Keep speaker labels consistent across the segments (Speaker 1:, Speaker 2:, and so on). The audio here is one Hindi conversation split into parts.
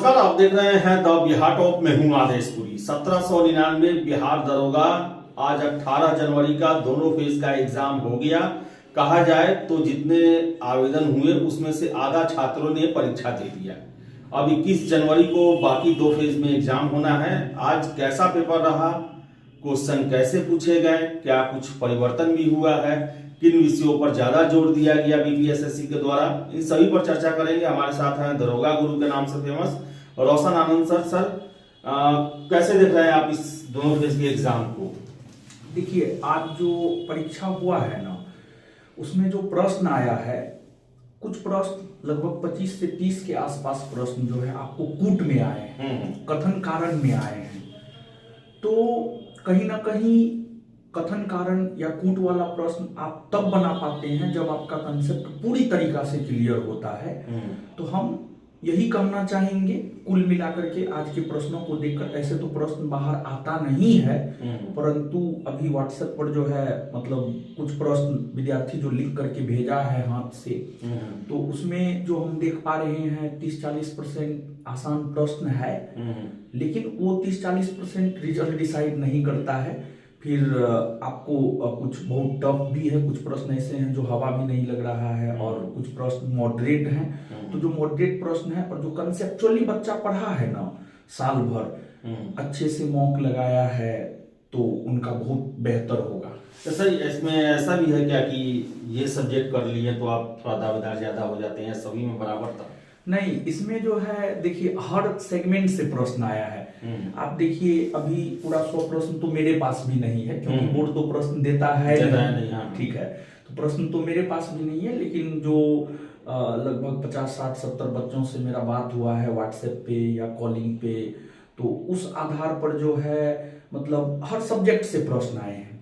Speaker 1: नमस्कार, आप देख रहे हैं द बिहार टॉप में हूं आदेशपुरी। 1799 बिहार दरोगा आज 18 जनवरी का दोनों फेज का एग्जाम हो गया। कहा जाए तो जितने आवेदन हुए उसमें से आधा छात्रों ने परीक्षा दे दिया। अब 21 जनवरी को बाकी दो फेज में एग्जाम होना है। आज कैसा पेपर रहा, क्वेश्चन कैसे पूछे गए, क्या कुछ परिवर्तन भी हुआ है, किन विषयों पर ज्यादा जोर दिया गया बीपीएसएससी के द्वारा, इन सभी पर चर्चा करेंगे। हमारे साथ हैं दरोगा गुरु के नाम से फेमस रोशन आनंद सर। कैसे देख रहे हैं आप इस दोनों फेज के एग्जाम को?
Speaker 2: देखिए, आज जो परीक्षा हुआ है ना, उसमें जो प्रश्न आया है, कुछ प्रश्न लगभग 25 से 30 के आसपास प्रश्न जो है आपको कूट में आए हैं, कथन कारण में आए हैं। तो कहीं ना कहीं कथन कारण या कूट वाला प्रश्न आप तब बना पाते हैं जब आपका कंसेप्ट पूरी तरीका से क्लियर होता है। तो हम यही कहना चाहेंगे कुल मिलाकर के आज के प्रश्नों को देखकर। ऐसे तो प्रश्न बाहर आता नहीं है, परंतु अभी व्हाट्सएप पर जो है मतलब कुछ प्रश्न विद्यार्थी जो लिख करके भेजा है हाथ से, तो उसमें जो हम देख पा रहे हैं 30-40% आसान प्रश्न है, लेकिन वो 30-40% रिजल्ट डिसाइड नहीं करता है। फिर आपको कुछ बहुत टफ भी है, कुछ प्रश्न ऐसे हैं जो हवा भी नहीं लग रहा है, और कुछ प्रश्न मॉडरेट हैं। तो जो मॉडरेट प्रश्न है और जो कंसेप्चुअली बच्चा पढ़ा है ना साल भर, अच्छे से मॉक लगाया है, तो उनका बहुत बेहतर होगा।
Speaker 1: तो सर इसमें ऐसा भी है क्या कि ये सब्जेक्ट कर लिए तो आप थोड़ा दावेदार ज्यादा हो जाते हैं, सभी में बराबर था?
Speaker 2: नहीं, इसमें जो है देखिए हर सेगमेंट से प्रश्न आया है। आप देखिए अभी पूरा 100 प्रश्न तो मेरे पास भी नहीं है, क्योंकि बोर्ड तो प्रश्न देता है नहीं। हाँ, ठीक है, तो प्रश्न तो मेरे पास भी नहीं है, लेकिन जो लगभग 50-60-70 बच्चों से मेरा बात हुआ है व्हाट्सएप पे या कॉलिंग पे, तो उस आधार पर जो है मतलब हर सब्जेक्ट से प्रश्न आए हैं।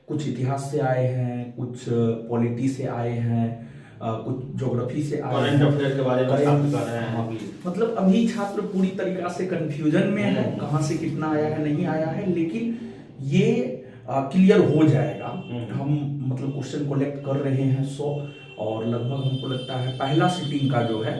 Speaker 2: कुछ इतिहास से आए हैं, कुछ पॉलिटी से आए हैं, कुछ ज्योग्राफी से आए हैं,
Speaker 1: करंट अफेयर के बारे में छात्र कर रहे हैं अभी।
Speaker 2: मतलब अभी छात्र पूरी तरीका से कंफ्यूजन में है, कहाँ से कितना आया है नहीं आया है, लेकिन ये क्लियर हो जाएगा। हम मतलब क्वेश्चन कलेक्ट कर रहे हैं 100, और लगभग हमको लगता है पहला सीटिंग का जो है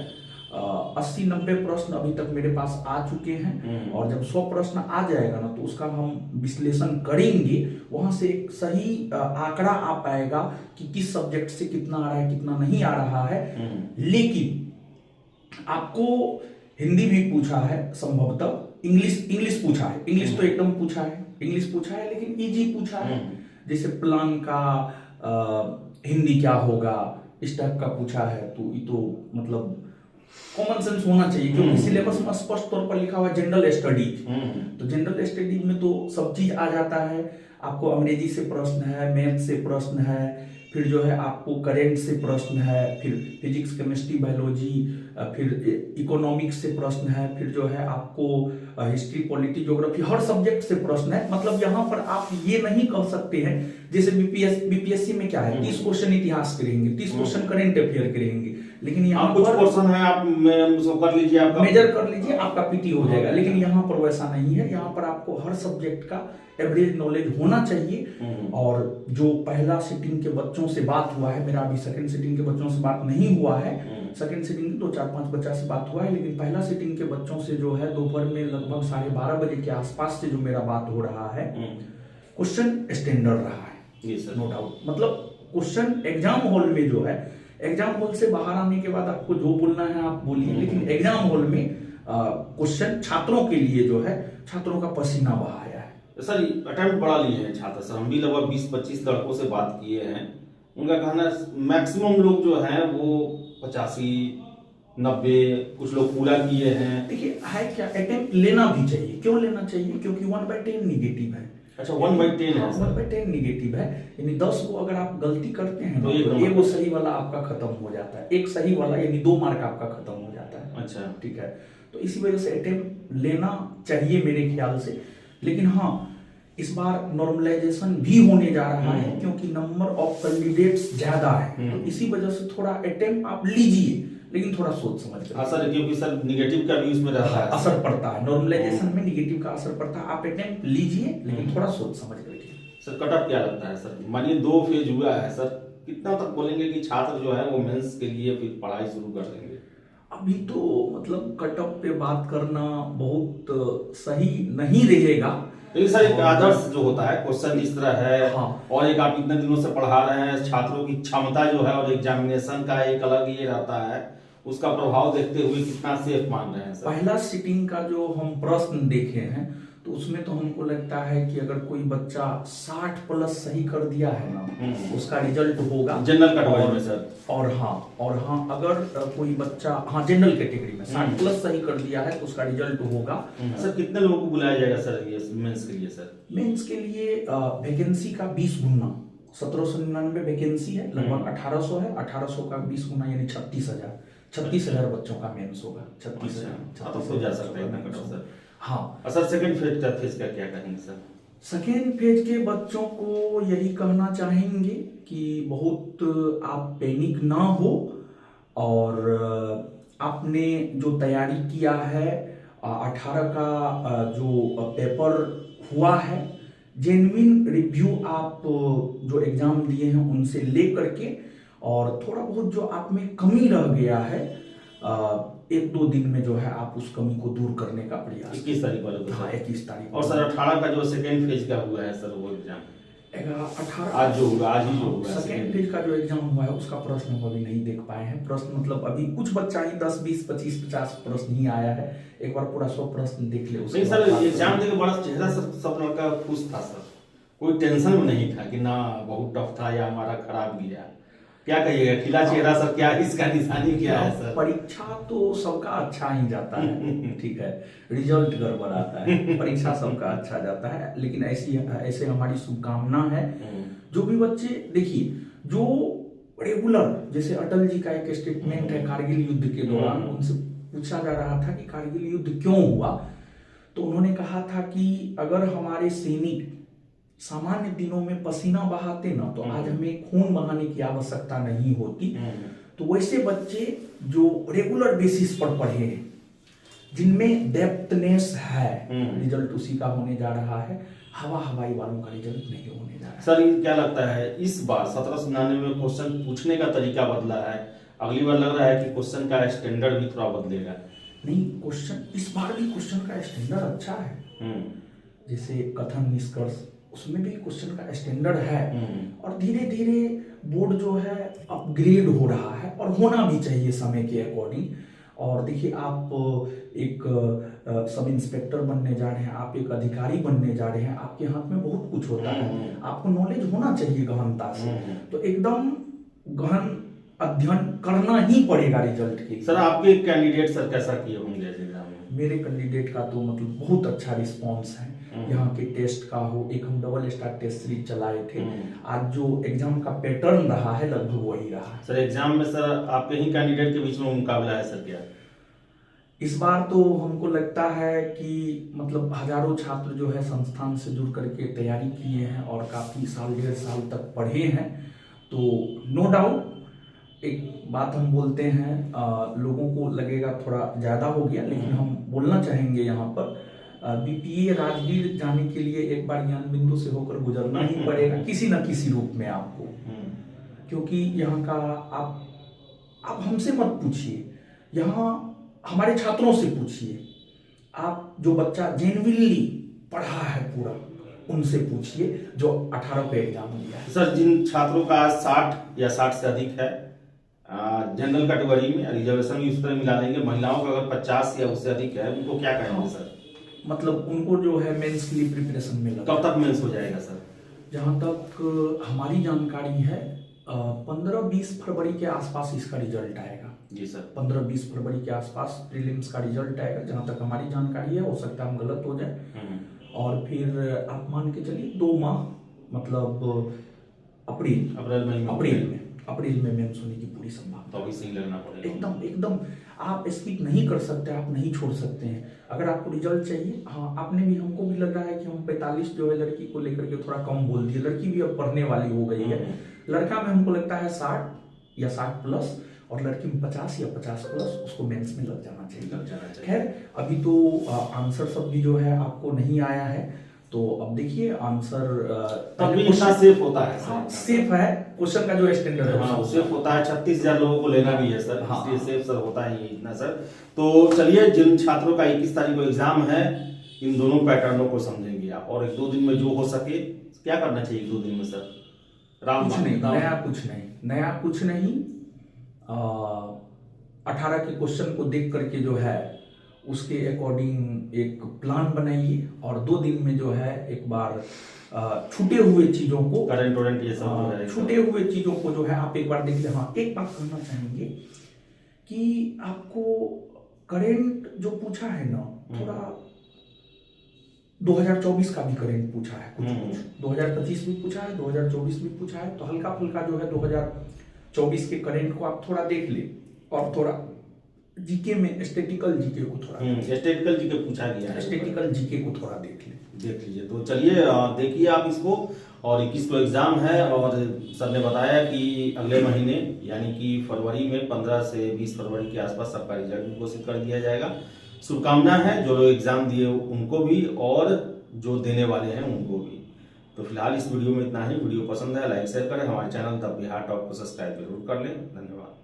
Speaker 2: 80-90 प्रश्न अभी तक मेरे पास आ चुके हैं। और जब 100 प्रश्न आ जाएगा ना, तो उसका हम विश्लेषण करेंगे, वहां से एक सही आंकड़ा आ पाएगा कि किस सब्जेक्ट से कितना आ रहा है कितना नहीं आ रहा है। लेकिन आपको हिंदी भी पूछा है, संभवतः इंग्लिश पूछा है। इंग्लिश तो एकदम पूछा है, इंग्लिश पूछा है, लेकिन इजी पूछा है। जैसे प्लान का हिंदी क्या होगा, इस टाइप का पूछा है। तो ये तो मतलब कॉमन सेंस होना चाहिए, क्योंकि सिलेबस में स्पष्ट तौर पर लिखा हुआ है जनरल स्टडीज। तो जनरल स्टडीज में तो सब चीज आ जाता है। आपको अंग्रेजी से प्रश्न है, मैथ से प्रश्न है, फिर जो है आपको करेंट से प्रश्न है, फिर फिजिक्स, केमिस्ट्री, बायोलॉजी, फिर इकोनॉमिक्स से प्रश्न है, फिर जो है आपको हिस्ट्री, पॉलिटी, ज्योग्राफी, हर सब्जेक्ट से प्रश्न है। मतलब यहाँ पर आप ये नहीं कह सकते हैं जैसे बीपीएससी में क्या है 30 क्वेश्चन इतिहास के रहेंगे, 30 क्वेश्चन करेंट अफेयर के रहेंगे, लेकिन यहाँ
Speaker 1: कुछ क्वेश्चन है आप कर लीजिए, आपका
Speaker 2: मेजर कर लीजिए, आपका पीटी हो जाएगा। लेकिन यहाँ पर वैसा नहीं है, यहाँ पर आपको हर सब्जेक्ट का एवरेज नॉलेज होना चाहिए। और जो पहला सिटिंग के बच्चों से बात हुआ है, मेरा अभी सेकंड सिटिंग के बच्चों से बात नहीं हुआ है, सेकंड सिटिंग तो 4-5 बच्चा से बात हुआ है, लेकिन पहला सिटिंग के बच्चों से जो है दोपहर में लगभग 12:30 बजे के आसपास से जो मेरा बात हो रहा है, क्वेश्चन स्टैंडर्ड रहा है, नो डाउट। मतलब क्वेश्चन एग्जाम हॉल में जो है, एग्जाम हॉल से बाहर आने के बाद आपको जो बोलना है आप बोलिए, लेकिन एग्जाम हॉल में क्वेश्चन छात्रों के लिए जो है, छात्रों का पसीना बहाया है।
Speaker 1: सर अटेम्प्ट बढ़ा लिए हैं छात्र सर, हम भी लगभग 20-25 लड़कों से बात किए हैं। उनका कहना मैक्सिमम लोग जो हैं वो 85-90, कुछ लोग पूरा किए हैं।
Speaker 2: देखिए है क्या, अटेम्प्ट लेना भी चाहिए। क्यों लेना चाहिए? क्योंकि 1/10 निगेटिव है।
Speaker 1: अच्छा, 1/10 है?
Speaker 2: 1/10 निगेटिव है, यानी 10 को अगर आप गलती करते हैं तो एक वो सही वाला आपका खत्म हो जाता है, एक सही वाला यानी 2 मार्क आपका खत्म हो जाता है।
Speaker 1: अच्छा,
Speaker 2: ठीक है, तो इसी वजह से अटेम्प्ट लेना चाहिए मेरे ख्याल से। लेकिन हाँ, इस बार नॉर्मलाइजेशन भी होने जा रहा है, क्योंकि नंबर ऑफ कैंडिडेट्स ज्यादा है, तो इसी वजह से थोड़ा अटेम्प्ट आप लीजिए, लेकिन थोड़ा सोच समझ कर।
Speaker 1: हाँ सर, क्योंकि सर निगेटिव का भी उसमें रहता है,
Speaker 2: असर पड़ता है, नॉर्मलाइजेशन में निगेटिव का असर पड़ता है। आप अटेम्प्ट लीजिए, लेकिन थोड़ा सोच समझ कर लीजिए।
Speaker 1: सर कट ऑफ क्या लगता है सर? मानिए 2 फेज हुआ है सर, कितना तक बोलेंगे कि छात्र जो है वो मेंस के लिए फिर पढ़ाई शुरू कर देंगे?
Speaker 2: अभी तो मतलब कट ऑफ पे बात करना बहुत सही नहीं रहेगा।
Speaker 1: लेकिन सर एक आदर्श जो होता है क्वेश्चन इस तरह है,
Speaker 2: हाँ।
Speaker 1: और एक आप इतने दिनों से पढ़ा रहे हैं, छात्रों की क्षमता जो है और एग्जामिनेशन का एक अलग ये रहता है, उसका प्रभाव देखते हुए कितना सेफ मान रहे हैं सर?
Speaker 2: पहला सिटिंग का जो हम प्रश्न देखे हैं तो उसमें तो हमको लगता है कि अगर कोई बच्चा 60 प्लस सही कर दिया है ना, उसका रिजल्ट होगा
Speaker 1: जनरल कैटेगरी में सर।
Speaker 2: और हाँ अगर कोई बच्चा जनरल कैटेगरी में 60 प्लस सही कर दिया है तो उसका रिजल्ट होगा।
Speaker 1: सर कितने लोगों को बुलाया जाएगा सर ये मेंस के लिए? सर
Speaker 2: मेंस के लिए वैकेंसी का 20 गुना, 1799 वैकेंसी है, लगभग 1800 है, 1800 का 20 गुना यानी 36,000 बच्चों का मेंस होगा। 36,000
Speaker 1: तो जा सकते हैं इतना कट सर।
Speaker 2: हाँ।
Speaker 1: सर सेकंड फेज का क्या कहेंगे सर?
Speaker 2: सेकेंड फेज के बच्चों को यही कहना चाहेंगे कि बहुत आप पैनिक ना हो, और आपने जो तैयारी किया है 18 का जो पेपर हुआ है, जेन्युइन रिव्यू आप जो एग्जाम दिए हैं उनसे ले करके, और थोड़ा बहुत जो आप में कमी रह गया है 1-2 दिन में जो है आप उस कमी को दूर करने का प्रयास।
Speaker 1: 21 तारीख वाले?
Speaker 2: हाँ 21 तारीख।
Speaker 1: और सर 18 का जो सेकेंड फेज का हुआ है सर वो एग्जाम
Speaker 2: 18
Speaker 1: आज जो हुआ, आज ही जो हुआ
Speaker 2: सेकेंड फेज का जो एग्जाम हुआ है उसका प्रश्न हम अभी नहीं देख पाए हैं। प्रश्न मतलब अभी कुछ बच्चा ही 10, 20, 25, 50 प्रश्न ही आया है। एक बार पूरा 100 प्रश्न देख ले।
Speaker 1: नहीं सर एग्जाम देके बड़ा चेहरा सब लड़का खुश था सर, कोई टेंशन में नहीं था कि ना बहुत टफ था या हमारा खराब गया। क्या कहिएगा, खिला चेहरा सर, क्या इसका निशानी क्या है सर?
Speaker 2: परीक्षा तो सबका अच्छा ही जाता है, ठीक है, रिजल्ट गड़बड़ आता है, परीक्षा सबका अच्छा जाता है, लेकिन ऐसे हमारी शुभकामना है। जो भी बच्चे देखिए जो रेगुलर, जैसे अटल जी का एक स्टेटमेंट है कारगिल युद्ध के दौरान, उनसे पूछा जा रहा था कि कारगिल युद्ध क्यों हुआ, तो उन्होंने कहा था कि अगर हमारे सैनिक सामान्य दिनों में पसीना बहाते ना तो आज हमें खून बहाने की आवश्यकता नहीं होती। तो वैसे बच्चे जो रेगुलर बेसिस पर पढ़े हैं, जिनमें डेप्थनेस है, रिजल्ट उसी का होने जा रहा है। हवाई वालों का रिजल्ट नहीं होने जा रहा है।
Speaker 1: सर ये क्या लगता है इस बार 1799 में क्वेश्चन पूछने का तरीका बदला है, अगली बार लग रहा है कि क्वेश्चन का स्टैंडर्ड भी थोड़ा बदलेगा?
Speaker 2: नहीं, क्वेश्चन इस बार भी क्वेश्चन का स्टैंडर्ड अच्छा है। जैसे कथन निष्कर्ष उसमें भी क्वेश्चन का स्टैंडर्ड है, और धीरे धीरे बोर्ड जो है अपग्रेड हो रहा है, और होना भी चाहिए समय के अकॉर्डिंग। और देखिए आप एक सब इंस्पेक्टर बनने जा रहे हैं, आप एक अधिकारी बनने जा रहे हैं, आपके हाथ में बहुत कुछ होता है, आपको नॉलेज होना चाहिए गहनता से, तो एकदम गहन अध्ययन करना ही पड़ेगा रिजल्ट के।
Speaker 1: सर आपके कैंडिडेट सर कैसा किए होंगे एग्जाम में?
Speaker 2: मेरे कैंडिडेट का तो मतलब बहुत अच्छा रिस्पांस है। यहाँ के टेस्ट का हो, एक हम डबल स्टार टेस्ट सीरीज चलाए थे, आज जो एग्जाम का पैटर्न रहा है लगभग वही रहा है।
Speaker 1: सर एग्जाम में सर आपके ही कैंडिडेट के बीच में मुकाबला है सर क्या?
Speaker 2: इस बार तो हमको लगता है कि मतलब हजारों छात्र जो है संस्थान से जुड़ करके तैयारी किए हैं और काफी साल 1.5 साल तक पढ़े हैं, तो नो डाउट एक बात हम बोलते हैं, लोगों को लगेगा थोड़ा ज्यादा हो गया, लेकिन हम बोलना चाहेंगे यहाँ पर बीपीए राजगीर जाने के लिए एक बार ज्ञान बिंदु से होकर गुजरना ही पड़ेगा किसी न किसी रूप में आपको, क्योंकि यहाँ का आप हमसे मत पूछिए, यहाँ हमारे छात्रों से पूछिए, आप जो बच्चा जेन्युइनली पढ़ा है पूरा उनसे पूछिए जो 18 पे एग्जाम दिया है।
Speaker 1: सर जिन छात्रों का 60 या 60 से अधिक है जनरल कैटेगरी में, रिजर्वेशन भी उस तरह मिला देंगे, महिलाओं का अगर 50 या उससे अधिक है उनको क्या कहेंगे सर?
Speaker 2: मतलब उनको जो है मेंस के लिए प्रिपरेशन में लगा।
Speaker 1: कब तक मेंस हो जाएगा सर?
Speaker 2: जहाँ तक हमारी जानकारी है 15-20 फरवरी के आसपास इसका रिजल्ट आएगा।
Speaker 1: जी सर,
Speaker 2: 15-20 फरवरी के आसपास प्रीलिम्स का रिजल्ट आएगा, जहाँ तक हमारी जानकारी है, हो सकता है हम गलत हो जाए। और फिर आप मान के चलिए 2 माह मतलब अप्रैल में मेंस होने की पूरी संभावना।
Speaker 1: तो अभी सही लगना पड़ेगा।
Speaker 2: एकदम आप स्किप नहीं कर सकते, आप नहीं छोड़ सकते हैं। अगर आपको रिजल्ट चाहिए, हाँ आपने भी, हमको भी लग रहा है कि हम 45 जो है लड़की को लेकर के थोड़ा कम बोल दिए, लड़की भी अब पढ़ने वाली हो गई है। लड़का में हमको लगता है 60 या 60 प्लस, और लड़की में 50 या 50 प्लस, उसको मेंस में लग जाना चाहिए। खैर अभी तो आंसर सब भी जो है आपको नहीं आया है, तो अब देखिए आंसर
Speaker 1: तब भी इतना सेफ होता है
Speaker 2: हाँ
Speaker 1: सर?
Speaker 2: सेफ है, क्वेश्चन का जो स्टैंडर्ड है
Speaker 1: हाँ
Speaker 2: वो
Speaker 1: सेफ होता है। 36,000 लोगों को लेना भी है सर,
Speaker 2: हाँ।
Speaker 1: इसलिए सेफ सर होता ही है इतना सर। तो चलिए, जिन छात्रों का 21 तारीख को एग्जाम है, इन दोनों पैटर्नों को समझेंगे आप, और 1-2 दिन में जो हो सके क्या करना चाहिए 1-2 दिन में सर?
Speaker 2: कुछ नहीं,
Speaker 1: बताओ।
Speaker 2: नया कुछ नहीं 18 के क्वेश्चन को देख करके जो है उसके अकॉर्डिंग एक प्लान बनाइए, और 2 दिन में जो है एक बार छूटे हुए चीजों को,
Speaker 1: करंट वरेंट ये सब जो है,
Speaker 2: छूटे हुए चीजों को जो है आप एक बार देख लीजिए। हाँ एक बात कहना चाहेंगे कि आपको करंट जो पूछा है ना, थोड़ा 2024 का भी करंट पूछा है, कुछ 2025 भी पूछा है, 2024 भी पूछा है, तो हल्का फुल्का जो है 2024 के करंट को आप थोड़ा देख ले, और थोड़ा जीके में स्टैटिकल जीके को थोड़ा
Speaker 1: स्टैटिकल जीके पूछा गया है,
Speaker 2: स्टैटिकल जीके को थोड़ा देख
Speaker 1: लीजिए। तो चलिए देखिए आप इसको, और 21 को एग्जाम है, और सर ने बताया कि अगले महीने यानी कि फरवरी में 15 से 20 फरवरी के आसपास सबका रिजल्ट घोषित कर दिया जाएगा। शुभकामना है जो लोग एग्जाम दिए उनको भी, और जो देने वाले हैं उनको भी। तो फिलहाल इस वीडियो में इतना ही। वीडियो पसंद है लाइक शेयर करें, हमारे चैनल द बिहार टॉप को सब्सक्राइब जरूर कर लें। धन्यवाद।